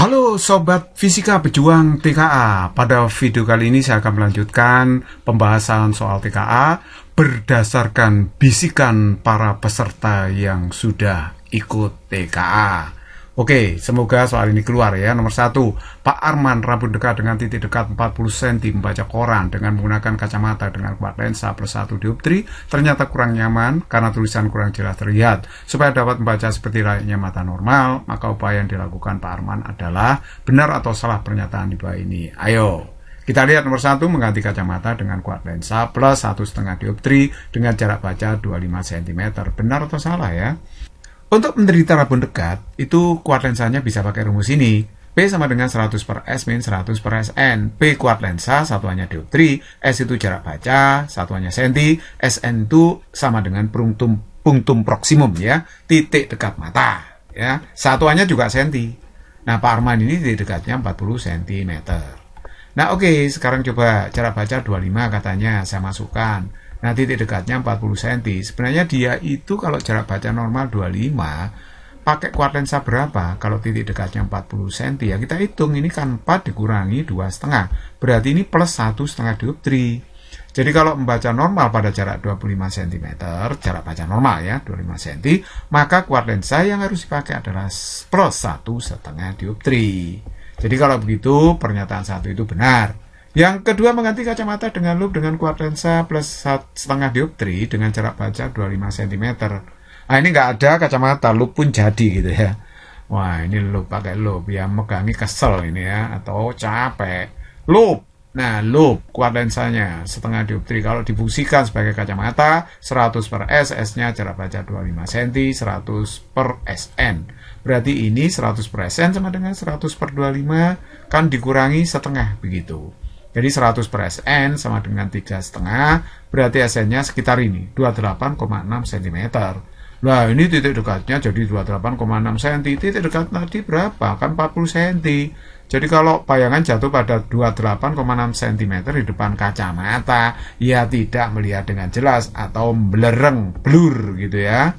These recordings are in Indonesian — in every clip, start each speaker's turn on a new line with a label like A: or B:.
A: Halo Sobat Fisika Pejuang TKA. Pada video kali ini saya akan melanjutkan pembahasan soal TKA berdasarkan bisikan para peserta yang sudah ikut TKA. Oke, semoga soal ini keluar ya. Nomor 1, Pak Arman rambut dekat dengan titik dekat 40 cm membaca koran dengan menggunakan kacamata dengan kuat lensa plus 1 dioptri ternyata kurang nyaman karena tulisan kurang jelas terlihat. Supaya dapat membaca seperti layaknya mata normal, maka upaya yang dilakukan Pak Arman adalah benar atau salah pernyataan di bawah ini. Ayo kita lihat nomor 1, mengganti kacamata dengan kuat lensa plus 1,5 dioptri dengan jarak baca 25 cm. Benar atau salah ya? Untuk menderita rambut dekat, itu kuat lensanya bisa pakai rumus ini. P sama dengan 100 per S min 100 per SN. P kuat lensa, satuannya dioptri. S itu jarak baca, satuannya senti. SN itu sama dengan punctum proximum ya, titik dekat mata. Ya, satuannya juga senti. Nah, Pak Arman ini titik dekatnya 40 cm. Nah, oke, sekarang coba jarak baca 25 katanya saya masukkan. Nah, titik dekatnya 40 cm. Sebenarnya dia itu kalau jarak baca normal 25, pakai kuat lensa berapa? Kalau titik dekatnya 40 cm, ya kita hitung. Ini kan 4 dikurangi 2,5. Berarti ini plus 1,5 dioptri. Jadi kalau membaca normal pada jarak 25 cm, jarak baca normal ya, 25 cm, maka kuat lensa yang harus dipakai adalah plus 1,5 dioptri. Jadi kalau begitu, pernyataan 1 itu benar. Yang kedua, mengganti kacamata dengan loop dengan kuat lensa plus 1,5 dioptri dengan jarak baca 25 cm. Nah, ini nggak ada kacamata, loop pun jadi gitu ya. Wah, ini loop, pakai loop ya, megangi kesel ini ya, atau capek. Loop. Nah, loop kuat lensanya 1,5 dioptri. Kalau difungsikan sebagai kacamata, 100 per S, S-nya jarak baca 25 cm, 100 per SN. Berarti ini 100 per SN sama dengan 100 per 25, kan dikurangi setengah begitu. Jadi 100 per SN sama dengan 3,5, berarti SN-nya sekitar ini, 28,6 cm. Nah, ini titik dekatnya jadi 28,6 cm. Titik dekat tadi berapa? Kan 40 cm. Jadi kalau bayangan jatuh pada 28,6 cm di depan kacamata, ya tidak melihat dengan jelas atau belereng, blur gitu ya.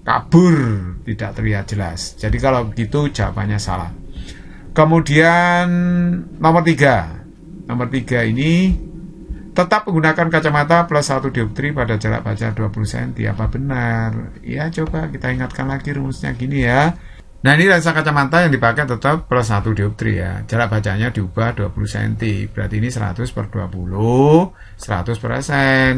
A: Kabur, tidak terlihat jelas. Jadi kalau begitu jawabannya salah. Kemudian nomor 3. Nomor 3 ini tetap menggunakan kacamata plus 1 dioptri pada jarak baca 20 cm. Apa benar? Ya, coba kita ingatkan lagi rumusnya gini ya. Nah, ini lensa kacamata yang dipakai tetap plus 1 dioptri ya. Jarak bacanya diubah 20 cm. Berarti ini 100 per 20, 100 per SN.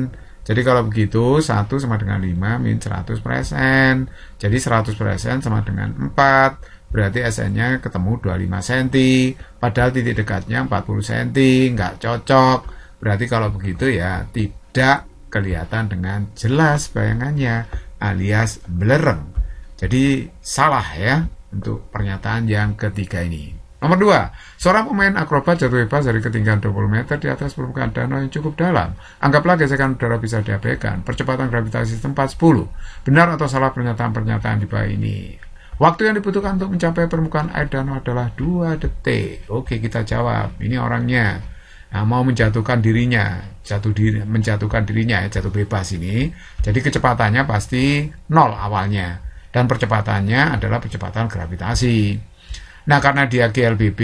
A: Jadi kalau begitu, 1 sama dengan 5 min 100 per SN. Jadi 100 per SN sama dengan 4. Berarti SN-nya ketemu 25 cm, padahal titik dekatnya 40 cm, nggak cocok. Berarti kalau begitu ya tidak kelihatan dengan jelas bayangannya, alias belereng. Jadi salah ya untuk pernyataan yang ketiga ini. Nomor 2, seorang pemain akrobat jatuh bebas dari ketinggian 20 meter di atas permukaan danau yang cukup dalam. Anggaplah gesekan udara bisa diabaikan, percepatan gravitasi tempat 10. Benar atau salah pernyataan-pernyataan di bawah ini? Waktu yang dibutuhkan untuk mencapai permukaan air danau adalah 2 detik. Oke, kita jawab. Ini orangnya mau menjatuhkan dirinya, menjatuhkan dirinya ya, jatuh bebas ini. Jadi kecepatannya pasti 0 awalnya. Dan percepatannya adalah percepatan gravitasi. Nah, karena dia GLBB,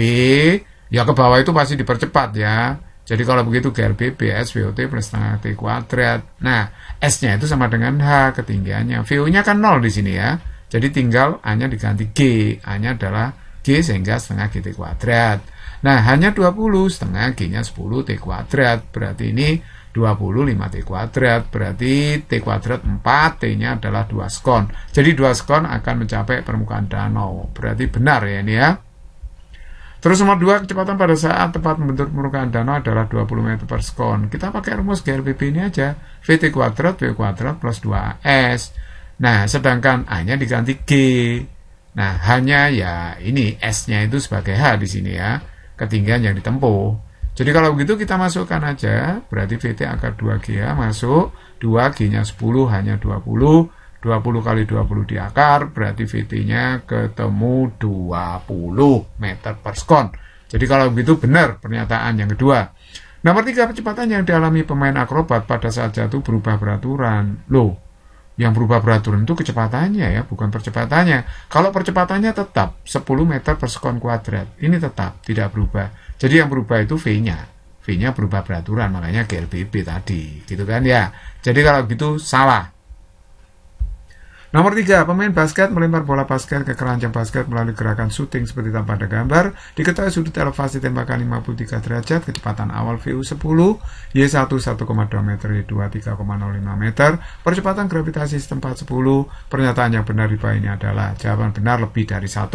A: ya ke bawah itu pasti dipercepat ya. Jadi kalau begitu GLBB SVOT plus setengah T kuadrat. Nah, S-nya itu sama dengan H ketinggiannya. VO-nya kan 0 di sini ya. Jadi tinggal A-nya diganti G. A-nya adalah G sehingga setengah GT kuadrat. Nah, hanya 20, setengah G-nya 10 T kuadrat. Berarti ini 25 T kuadrat. Berarti T kuadrat 4, T-nya adalah 2 skon. Jadi 2 skon akan mencapai permukaan danau. Berarti benar ya ini ya. Terus nomor 2, kecepatan pada saat tempat membentuk permukaan danau adalah 20 meter per skon. Kita pakai rumus GLBB ini aja. VT kuadrat, V kuadrat plus 2S. Nah, sedangkan A-nya diganti G. Nah, hanya ya ini S-nya itu sebagai H di sini ya, ketinggian yang ditempuh. Jadi kalau begitu kita masukkan aja, berarti VT akar 2GH masuk, 2G-nya 10 hanya 20, 20 kali 20 di akar, berarti VT-nya ketemu 20 meter per skon. Jadi kalau begitu benar pernyataan yang kedua. Nomor 3, kecepatan yang dialami pemain akrobat pada saat jatuh berubah beraturan. Loh, Yang berubah peraturan itu kecepatannya ya, bukan percepatannya. Kalau percepatannya tetap 10 meter per sekon kuadrat. Ini tetap tidak berubah. Jadi yang berubah itu V-nya. V-nya berubah peraturan, makanya GLBB tadi. Gitu kan ya. Jadi kalau gitu salah. Nomor 3, pemain basket melempar bola basket ke keranjang basket melalui gerakan shooting seperti tampak pada gambar. Diketahui sudut elevasi tembakan 53 derajat, kecepatan awal VU 10, Y1 1,2 meter, Y2 3,05 meter, percepatan gravitasi setempat 10. Pernyataan yang benar di bawah ini adalah jawaban benar lebih dari 1.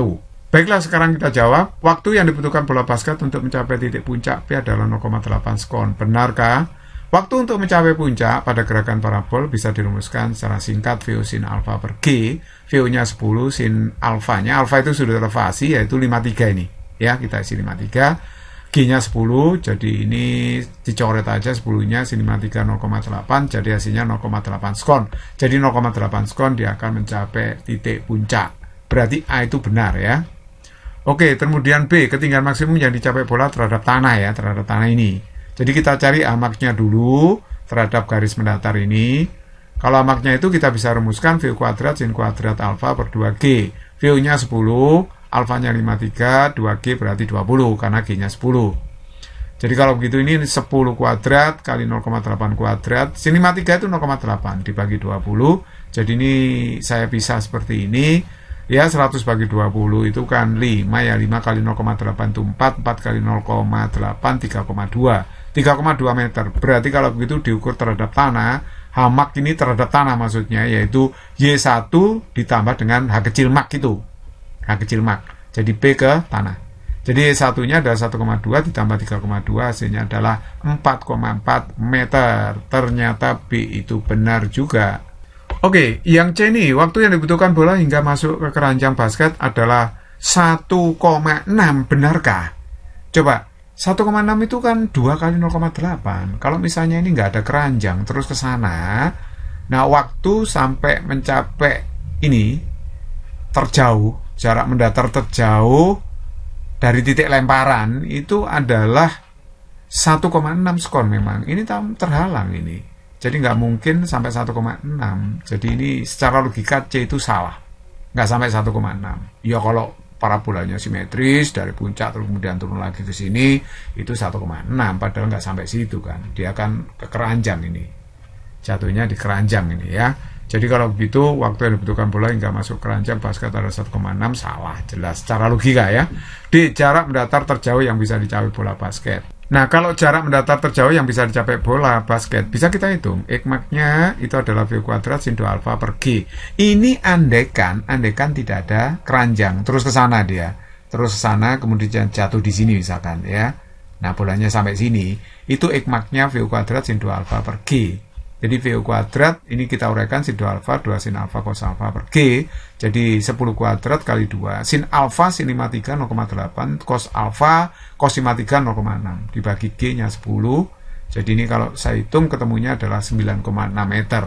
A: Baiklah, sekarang kita jawab. Waktu yang dibutuhkan bola basket untuk mencapai titik puncak P adalah 0,8 sekon. Benarkah? Waktu untuk mencapai puncak pada gerakan parabol bisa dirumuskan secara singkat VU sin alfa per G. VU-nya 10, sin alfanya. Alfa itu sudut elevasi, yaitu 53 ini. Ya, kita isi 53. G-nya 10, jadi ini dicoret aja 10-nya, sin 53 0,8, jadi hasilnya 0,8 sekon. Jadi 0,8 sekon dia akan mencapai titik puncak. Berarti A itu benar ya. Oke, kemudian B, ketinggian maksimum yang dicapai bola terhadap tanah ya, terhadap tanah ini. Jadi kita cari amaknya dulu terhadap garis mendatar ini. Kalau amaknya itu kita bisa rumuskan VU kuadrat sin kuadrat alfa per 2G. VU-nya 10, alfanya 53, 2G berarti 20 karena G-nya 10. Jadi kalau begitu ini 10 kuadrat kali 0,8 kuadrat. Sin 53 itu 0,8 dibagi 20. Jadi ini saya pisah seperti ini. Ya 100 bagi 20 itu kan 5 ya. 5 kali 0,8 itu 4. 4 kali 0,8 3,2. 3,2 meter. Berarti kalau begitu diukur terhadap tanah, hamak ini terhadap tanah maksudnya, yaitu Y1 ditambah dengan H kecil mak itu. H kecil mak. Jadi P ke tanah. Jadi Y1-nya adalah 1,2 ditambah 3,2, hasilnya adalah 4,4 meter. Ternyata B itu benar juga. Oke, yang C ini, waktu yang dibutuhkan bola hingga masuk ke keranjang basket adalah 1,6. Benarkah? Coba. 1,6 itu kan 2 kali 0,8. Kalau misalnya ini nggak ada keranjang terus ke sana, nah waktu sampai mencapai ini terjauh, jarak mendatar terjauh dari titik lemparan itu adalah 1,6 sekon memang. Ini terhalang ini. Jadi nggak mungkin sampai 1,6. Jadi ini secara logika C itu salah. Nggak sampai 1,6. Ya kalau parabolanya simetris dari puncak terus kemudian turun lagi ke sini itu 1,6, padahal nggak sampai situ kan, dia akan ke keranjang ini, jatuhnya di keranjang ini ya. Jadi kalau begitu waktu yang dibutuhkan bola hingga masuk keranjang basket ada 1,6, salah jelas secara logika ya. D, jarak mendatar terjauh yang bisa dicapai bola basket. Nah, kalau jarak mendatar terjauh yang bisa dicapai bola basket, bisa kita hitung. X-nya itu adalah V kuadrat sin 2 alfa per G. Ini andaikan tidak ada keranjang, terus ke sana dia. Terus ke sana, kemudian jatuh di sini misalkan ya. Nah, bolanya sampai sini. Itu X-nya V kuadrat sin 2 alfa per G. Jadi VU kuadrat, ini kita uraikan sin 2 alfa, 2 sin alfa cos alfa per G. Jadi 10 kuadrat kali 2. Sin alfa sin 53 0,8, cos alfa cos 53 0,6. Dibagi G-nya 10. Jadi ini kalau saya hitung ketemunya adalah 9,6 meter.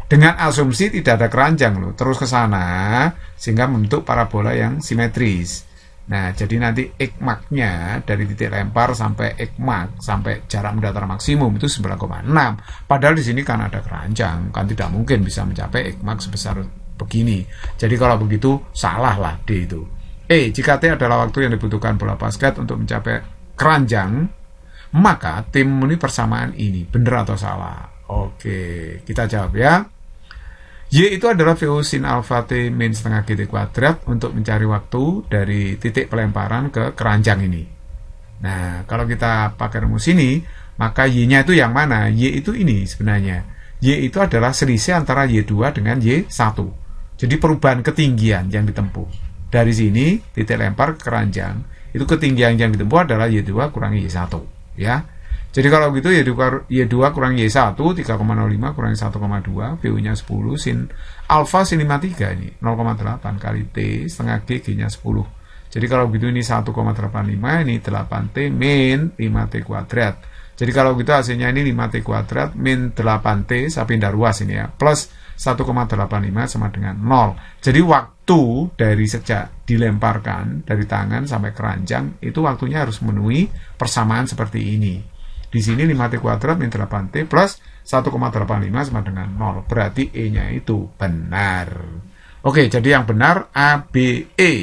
A: Dengan asumsi tidak ada keranjang loh, terus ke sana sehingga membentuk parabola yang simetris. Nah, jadi nanti X-nya dari titik lempar sampai X-mak sampai jarak mendatar maksimum itu 9,6. Padahal di sini kan ada keranjang, kan tidak mungkin bisa mencapai X-mak sebesar begini. Jadi kalau begitu salah lah D itu. E, jika T adalah waktu yang dibutuhkan bola basket untuk mencapai keranjang, maka T memenuhi persamaan ini. Benar atau salah? Oke, kita jawab ya. Y itu adalah VU sin alfa T min setengah GT kuadrat untuk mencari waktu dari titik pelemparan ke keranjang ini. Nah, kalau kita pakai rumus ini, maka Y-nya itu yang mana? Y itu ini sebenarnya. Y itu adalah selisih antara Y2 dengan Y1. Jadi perubahan ketinggian yang ditempuh. Dari sini, titik lempar ke keranjang, itu ketinggian yang ditempuh adalah Y2 kurangi Y1. Ya. Jadi kalau gitu Y2 kurang Y1 3,05 kurangi 1,2 VU-nya 10 sin alfa sin 53 ini 0,8 kali T setengah G G-nya 10. Jadi kalau gitu ini 1,85 ini 8T min 5T kuadrat. Jadi kalau gitu hasilnya ini 5T kuadrat min 8T saya pindah ruas ini ya plus 1,85 sama dengan 0. Jadi waktu dari sejak dilemparkan dari tangan sampai keranjang itu waktunya harus memenuhi persamaan seperti ini. Di sini 5T kuadrat min 8T plus 1,85 sama dengan 0. Berarti E-nya itu benar. Oke, jadi yang benar A, B, E.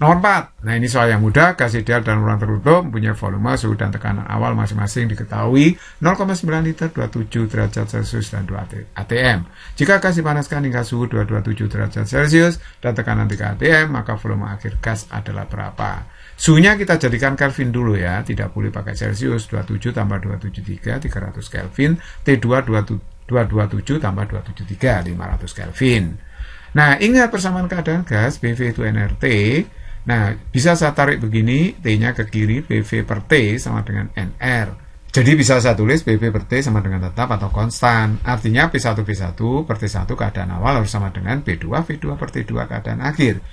A: Nomor 4. Nah, ini soal yang mudah. Gas ideal dalam ruang tertutup mempunyai volume, suhu, dan tekanan awal masing-masing diketahui 0,9 liter, 27 derajat Celcius, dan 2 atm. Jika gas dipanaskan hingga suhu 227 derajat Celcius dan tekanan 3 atm, maka volume akhir gas adalah berapa? Suhunya kita jadikan Kelvin dulu ya, tidak boleh pakai Celcius. 27 tambah 273, 300 Kelvin. T2 227 tambah 273, 500 Kelvin. Nah, ingat persamaan keadaan gas, BV itu nRT. Nah, bisa saya tarik begini, T-nya ke kiri, BV per T sama dengan NR. Jadi bisa saya tulis BV per T sama dengan tetap atau konstan. Artinya P1 V1 per T1 keadaan awal harus sama dengan P2 V2 per T2 keadaan akhir.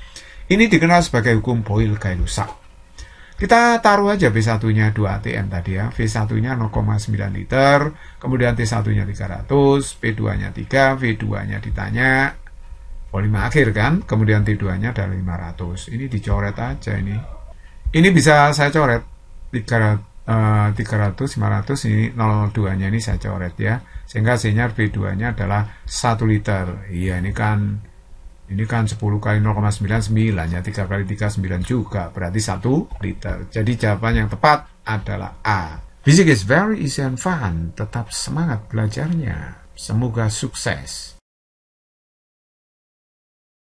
A: Ini dikenal sebagai hukum Boyle-Gay-Lussac. Kita taruh aja B1-nya 2 atm tadi ya. V1-nya 0,9 liter, kemudian T1-nya 300, P2-nya 3, V2-nya ditanya volume akhir kan, kemudian T2-nya adalah 500. Ini dicoret aja ini. Ini bisa saya coret 300, 500, ini 02-nya ini saya coret ya. Sehingga hasilnya V2-nya adalah 1 liter. Iya, ini kan 10 kali 0,99 ya, 3 kali 3 9 juga, berarti 1 liter. Jadi jawaban yang tepat adalah A. Physics is very easy and fun. Tetap semangat belajarnya. Semoga sukses.